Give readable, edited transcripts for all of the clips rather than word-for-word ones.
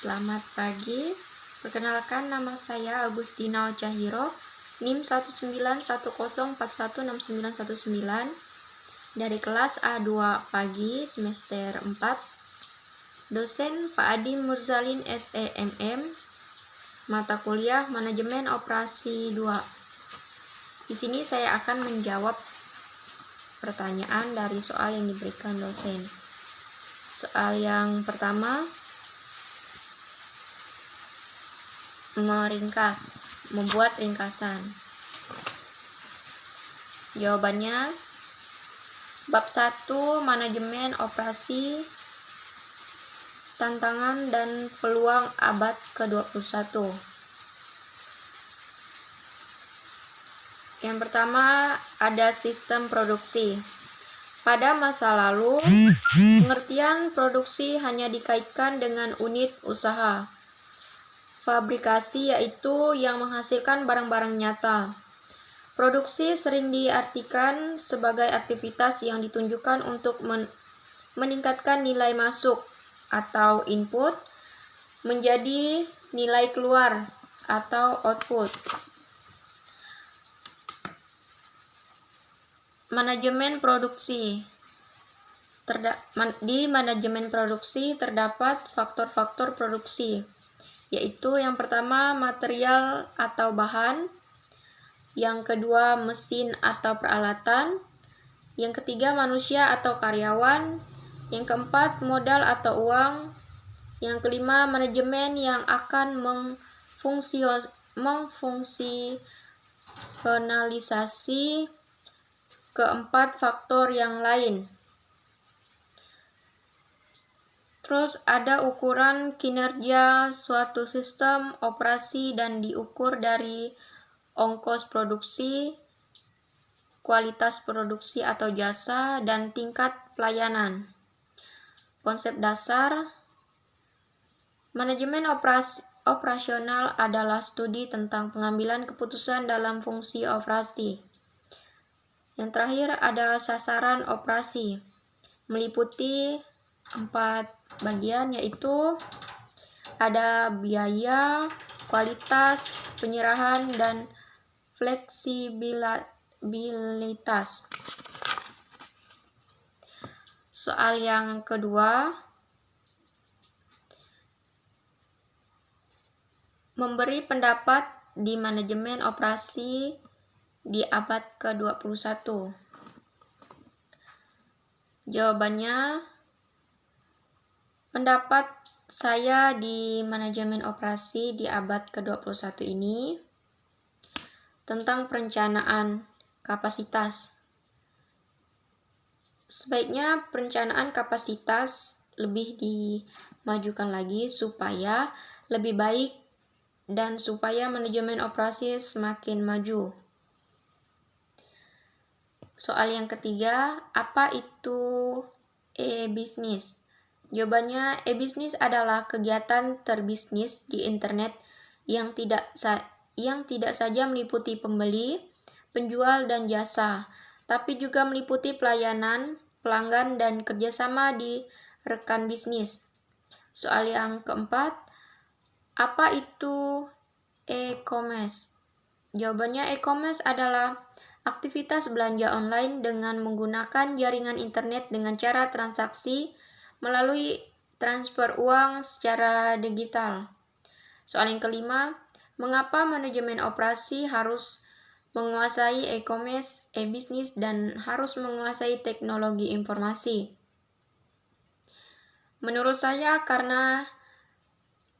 Selamat pagi. Perkenalkan, nama saya Agustina Chahiro, NIM 19104169919 dari kelas A2 pagi semester 4. Dosen Pak Adi Murzalin SEMM, mata kuliah Manajemen Operasi 2. Di sini saya akan menjawab pertanyaan dari soal yang diberikan dosen. Soal yang pertama, membuat ringkasan. Jawabannya, bab 1 manajemen operasi, tantangan dan peluang abad ke-21. Yang pertama, ada sistem produksi. Pada masa lalu, pengertian produksi hanya dikaitkan dengan unit usaha. Fabrikasi yaitu yang menghasilkan barang-barang nyata. Produksi sering diartikan sebagai aktivitas yang ditunjukkan untuk meningkatkan nilai masuk atau input menjadi nilai keluar atau output. Manajemen produksi. Di manajemen produksi terdapat faktor-faktor produksi, yaitu yang pertama material atau bahan, yang kedua mesin atau peralatan, yang ketiga manusia atau karyawan, yang keempat modal atau uang, yang kelima manajemen yang akan mengfungsionalisasi, keempat faktor yang lain. Terus ada ukuran kinerja suatu sistem operasi dan diukur dari ongkos produksi, kualitas produksi atau jasa, dan tingkat pelayanan. Konsep dasar manajemen operasional adalah studi tentang pengambilan keputusan dalam fungsi operasi. Yang terakhir ada sasaran operasi, meliputi 4 bagian, yaitu ada biaya, kualitas, penyerahan, dan fleksibilitas. Soal yang kedua, memberi pendapat di manajemen operasi di abad ke-21. Jawabannya, pendapat saya di manajemen operasi di abad ke-21 ini tentang perencanaan kapasitas. Sebaiknya perencanaan kapasitas lebih dimajukan lagi supaya lebih baik dan supaya manajemen operasi semakin maju. Soal yang ketiga, apa itu e-bisnis? Jawabannya, e-bisnis adalah kegiatan terbisnis di internet yang tidak saja meliputi pembeli, penjual, dan jasa, tapi juga meliputi pelayanan, pelanggan, dan kerjasama di rekan bisnis. Soal yang keempat, apa itu e-commerce? Jawabannya, e-commerce adalah aktivitas belanja online dengan menggunakan jaringan internet dengan cara transaksi melalui transfer uang secara digital. Soal yang kelima, mengapa manajemen operasi harus menguasai e-commerce, e-bisnis, dan harus menguasai teknologi informasi? Menurut saya karena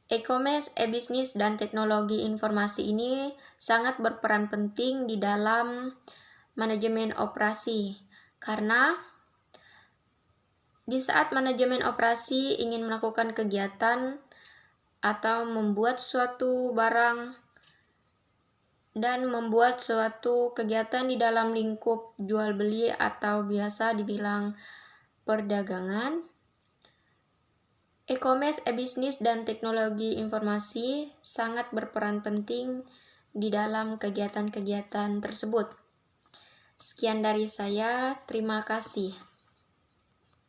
e-commerce, e-bisnis, dan teknologi informasi ini sangat berperan penting di dalam manajemen operasi. Karena di saat manajemen operasi ingin melakukan kegiatan atau membuat suatu barang dan membuat suatu kegiatan di dalam lingkup jual beli atau biasa dibilang perdagangan, e-commerce, e-bisnis, dan teknologi informasi sangat berperan penting di dalam kegiatan-kegiatan tersebut. Sekian dari saya, terima kasih.